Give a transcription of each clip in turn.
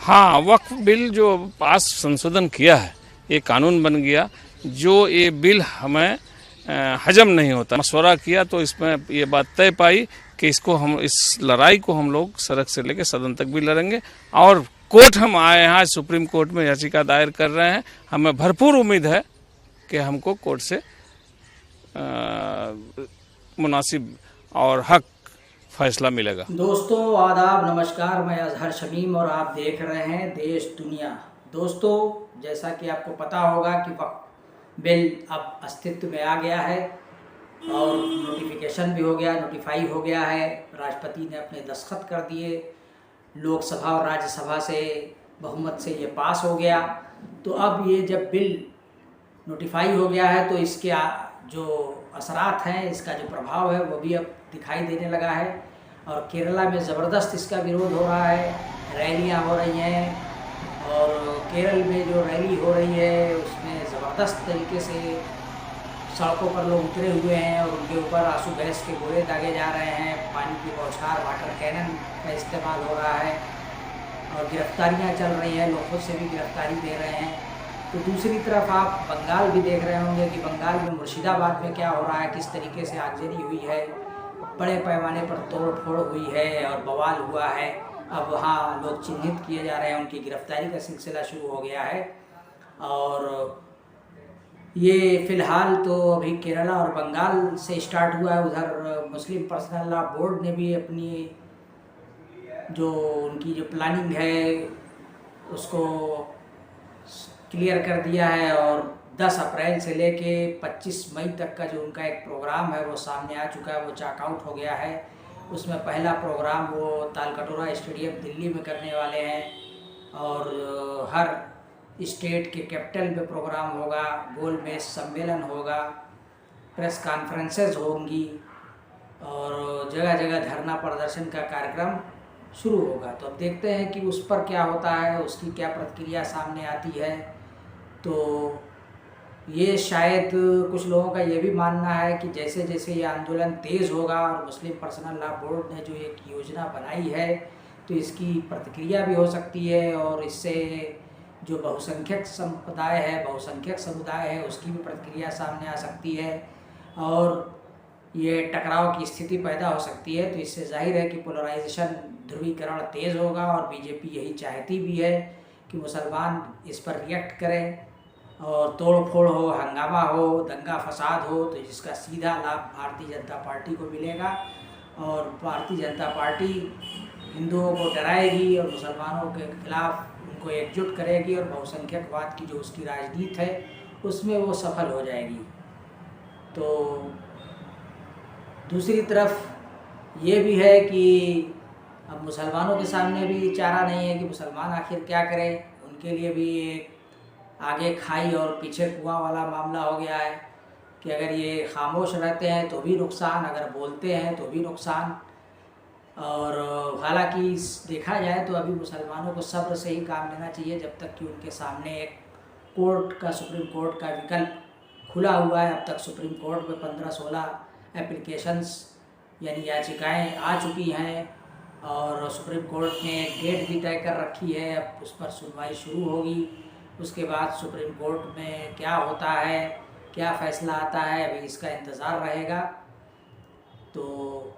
हाँ, वक्फ बिल जो पास संशोधन किया है, ये कानून बन गया। जो ये बिल हमें हजम नहीं होता, मशवरा किया तो इसमें ये बात तय पाई कि इसको हम, इस लड़ाई को हम लोग सड़क से लेकर सदन तक भी लड़ेंगे। और कोर्ट हम आए हैं, सुप्रीम कोर्ट में याचिका दायर कर रहे हैं। हमें भरपूर उम्मीद है कि हमको कोर्ट से मुनासिब और हक फैसला मिलेगा। दोस्तों आदाब, नमस्कार। मैं अजहर शमीम और आप देख रहे हैं देश दुनिया। दोस्तों, जैसा कि आपको पता होगा कि वक्फ बिल अब अस्तित्व में आ गया है और नोटिफिकेशन भी हो गया, नोटिफाई हो गया है। राष्ट्रपति ने अपने दस्तखत कर दिए, लोकसभा और राज्यसभा से बहुमत से ये पास हो गया। तो अब ये जब बिल नोटिफाई हो गया है तो इसके जो असरात हैं, इसका जो प्रभाव है वो भी अब दिखाई देने लगा है। और केरला में ज़बरदस्त इसका विरोध हो रहा है, रैलियां हो रही हैं। और केरल में जो रैली हो रही है उसमें ज़बरदस्त तरीके से सड़कों पर लोग उतरे हुए हैं और उनके ऊपर आंसू गैस के गोले दागे जा रहे हैं। पानी की बौछार, वाटर कैनन का इस्तेमाल हो रहा है और गिरफ्तारियां चल रही हैं, लोग खुद से भी गिरफ्तारी दे रहे हैं। तो दूसरी तरफ आप बंगाल भी देख रहे होंगे कि बंगाल में मुर्शिदाबाद में क्या हो रहा है, किस तरीके से आगजनी हुई है, बड़े पैमाने पर तोड़ फोड़ हुई है और बवाल हुआ है। अब वहाँ लोग चिन्हित किए जा रहे हैं, उनकी गिरफ्तारी का सिलसिला शुरू हो गया है। और ये फ़िलहाल तो अभी केरला और बंगाल से स्टार्ट हुआ है। उधर मुस्लिम पर्सनल लॉ बोर्ड ने भी अपनी जो उनकी जो प्लानिंग है उसको क्लियर कर दिया है और 10 अप्रैल से लेके 25 मई तक का जो उनका एक प्रोग्राम है वो सामने आ चुका है, वो चॉकआउट हो गया है। उसमें पहला प्रोग्राम वो तालकटोरा स्टेडियम दिल्ली में करने वाले हैं और हर स्टेट के कैपिटल में प्रोग्राम होगा, गोल मेज सम्मेलन होगा, प्रेस कॉन्फ्रेंसेस होंगी और जगह जगह धरना प्रदर्शन का कार्यक्रम शुरू होगा। तो अब देखते हैं कि उस पर क्या होता है, उसकी क्या प्रतिक्रिया सामने आती है। तो ये शायद कुछ लोगों का ये भी मानना है कि जैसे जैसे ये आंदोलन तेज़ होगा और मुस्लिम पर्सनल लॉ बोर्ड ने जो एक योजना बनाई है तो इसकी प्रतिक्रिया भी हो सकती है और इससे जो बहुसंख्यक संप्रदाय है, बहुसंख्यक समुदाय है, उसकी भी प्रतिक्रिया सामने आ सकती है और ये टकराव की स्थिति पैदा हो सकती है। तो इससे जाहिर है कि पोलराइजेशन, ध्रुवीकरण तेज़ होगा और बीजेपी यही चाहती भी है कि मुसलमान इस पर रिएक्ट करें और तोड़ फोड़ हो, हंगामा हो, दंगा फसाद हो। तो जिसका सीधा लाभ भारतीय जनता पार्टी को मिलेगा और भारतीय जनता पार्टी हिंदुओं को डराएगी और मुसलमानों के खिलाफ उनको एकजुट करेगी और बहुसंख्यकवाद की जो उसकी राजनीति है उसमें वो सफल हो जाएगी। तो दूसरी तरफ ये भी है कि अब मुसलमानों के सामने भी चारा नहीं है कि मुसलमान आखिर क्या करें। उनके लिए भी एक आगे खाई और पीछे कुआं वाला मामला हो गया है कि अगर ये खामोश रहते हैं तो भी नुकसान, अगर बोलते हैं तो भी नुकसान। और हालांकि देखा जाए तो अभी मुसलमानों को सब्र से ही काम लेना चाहिए जब तक कि उनके सामने एक कोर्ट का, सुप्रीम कोर्ट का विकल्प खुला हुआ है। अब तक सुप्रीम कोर्ट में 15-16 एप्लीकेशंस यानी याचिकाएं आ चुकी हैं और सुप्रीम कोर्ट ने एक डेट भी तय कर रखी है। अब उस पर सुनवाई शुरू होगी। उसके बाद सुप्रीम कोर्ट में क्या होता है, क्या फ़ैसला आता है, अभी इसका इंतज़ार रहेगा। तो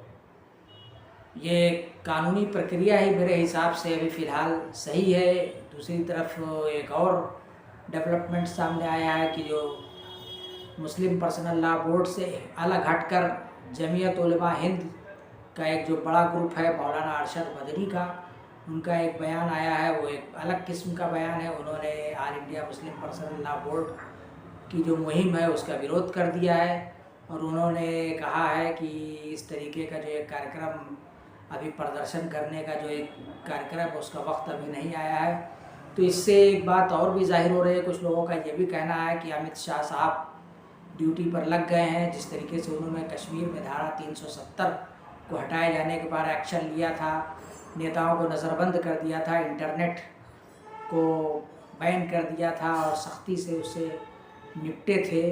ये कानूनी प्रक्रिया ही मेरे हिसाब से अभी फ़िलहाल सही है। दूसरी तरफ एक और डेवलपमेंट सामने आया है कि जो मुस्लिम पर्सनल लॉ बोर्ड से अलग हटकर जमीयत उलमा हिंद का एक जो बड़ा ग्रुप है, मौलाना अरशद मदनी का, उनका एक बयान आया है। वो एक अलग किस्म का बयान है। उन्होंने all India Muslim personal law board की जो मुहिम है उसका विरोध कर दिया है और उन्होंने कहा है कि इस तरीके का जो एक कार्यक्रम, अभी प्रदर्शन करने का जो एक कार्यक्रम है उसका वक्त अभी नहीं आया है। तो इससे एक बात और भी जाहिर हो रही है, कुछ लोगों का ये भी कहना है कि अमित शाह साहब ड्यूटी पर लग गए हैं। जिस तरीके से उन्होंने कश्मीर में धारा 370 को हटाए जाने के बाद एक्शन लिया था, नेताओं को नज़रबंद कर दिया था, इंटरनेट को बैन कर दिया था और सख्ती से उससे निपटे थे।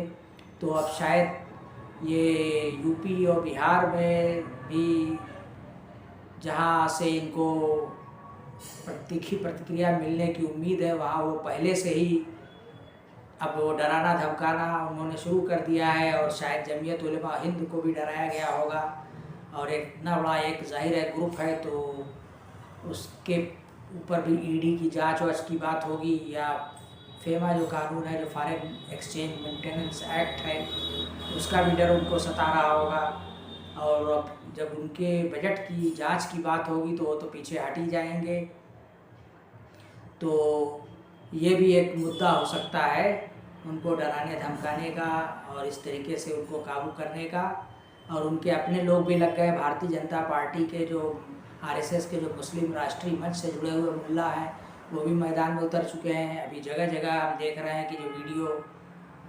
तो अब शायद ये यूपी और बिहार में भी, जहाँ से इनको तीखी प्रतिक्रिया मिलने की उम्मीद है। वहाँ वो पहले से ही अब वो डराना धमकाना उन्होंने शुरू कर दिया है, और शायद जमीयत उलमा हिंद को भी डराया गया होगा। और एक इतना बड़ा एक ज़ाहिर है ग्रुप है, तो उसके ऊपर भी ईडी की जांच वाच की बात होगी, या फेमा जो कानून है, जो फॉरेन एक्सचेंज मेंटेनेंस एक्ट है, उसका भी डर उनको सता रहा होगा। और अब जब उनके बजट की जांच की बात होगी तो वो तो पीछे हट ही जाएंगे। तो ये भी एक मुद्दा हो सकता है उनको डराने धमकाने का और इस तरीके से उनको काबू करने का। और उनके अपने लोग भी लग गए, भारतीय जनता पार्टी के जो आरएसएस के जो मुस्लिम राष्ट्रीय मंच से जुड़े हुए मुल्ला हैं, वो भी मैदान में उतर चुके हैं। अभी जगह जगह हम देख रहे हैं कि जो वीडियो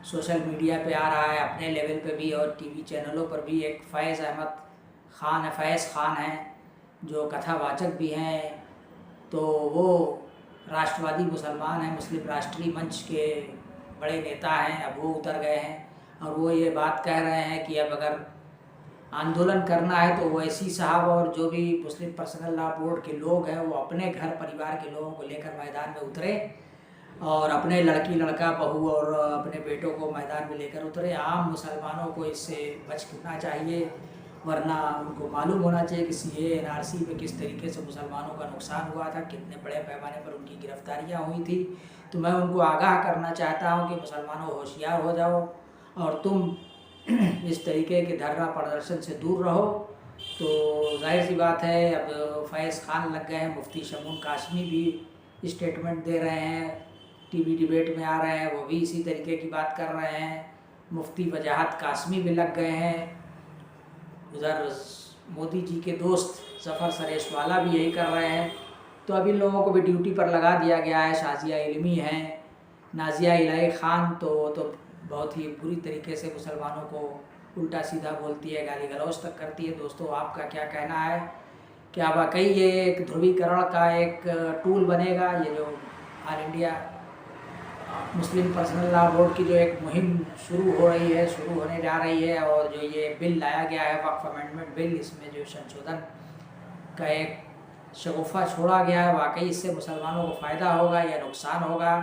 सोशल मीडिया पे आ रहा है, अपने लेवल पे भी और टीवी चैनलों पर भी, एक फैज़ खान है जो कथावाचक भी हैं, तो वो राष्ट्रवादी मुसलमान हैं, मुस्लिम राष्ट्रीय मंच के बड़े नेता हैं। अब वो उतर गए हैं और वो ये बात कह रहे हैं कि अब अगर आंदोलन करना है तो ओवैसी साहब और जो भी मुस्लिम पर्सनल लॉ बोर्ड के लोग हैं, वो अपने घर परिवार के लोगों को लेकर मैदान में उतरे और अपने लड़की लड़का बहू और अपने बेटों को मैदान में लेकर उतरे। आम मुसलमानों को इससे बचना चाहिए, वरना उनको मालूम होना चाहिए कि सीए एनआरसी में किस तरीके से मुसलमानों का नुकसान हुआ था, कितने बड़े पैमाने पर उनकी गिरफ्तारियां हुई थी। तो मैं उनको आगाह करना चाहता हूं कि मुसलमानों होशियार हो जाओ और तुम इस तरीके के धरना प्रदर्शन से दूर रहो। तो जाहिर सी बात है, अब फैज़ खान लग गए हैं, मुफ्ती शमून कासमी भी स्टेटमेंट दे रहे हैं, टीवी डिबेट में आ रहे हैं, वो भी इसी तरीके की बात कर रहे हैं। मुफ्ती वजाहत कासमी भी लग गए हैं। उधर मोदी जी के दोस्त ज़फ़र सरेशवाला भी यही कर रहे हैं। तो अभी लोगों को भी ड्यूटी पर लगा दिया गया है। शाजिया इल्मी हैं, नाजिया इलाही ख़ान, तो बहुत ही बुरी तरीके से मुसलमानों को उल्टा सीधा बोलती है, गाली गलौज तक करती है। दोस्तों, आपका क्या कहना है? क्या वाकई ये एक ध्रुवीकरण का एक टूल बनेगा? ये जो all India Muslim personal law board की जो एक मुहिम शुरू होने जा रही है, और जो ये बिल लाया गया है वक्फ अमेंडमेंट बिल, इसमें जो संशोधन का एक शगुफ़ा छोड़ा गया है, वाकई इससे मुसलमानों को फ़ायदा होगा या नुकसान होगा?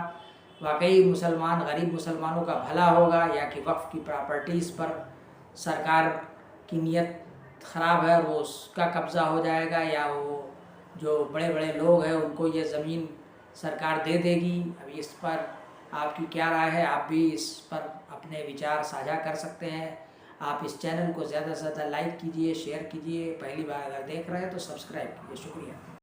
वाकई गरीब मुसलमानों का भला होगा, या कि वक्फ की प्रॉपर्टीज़ पर सरकार की नीयत ख़राब है और वो उसका कब्ज़ा हो जाएगा, या वो जो बड़े बड़े लोग हैं उनको ये ज़मीन सरकार दे देगी? अभी इस पर आपकी क्या राय है? आप भी इस पर अपने विचार साझा कर सकते हैं। आप इस चैनल को ज़्यादा से ज़्यादा लाइक कीजिए, शेयर कीजिए। पहली बार अगर देख रहे हैं तो सब्सक्राइब कीजिए। शुक्रिया।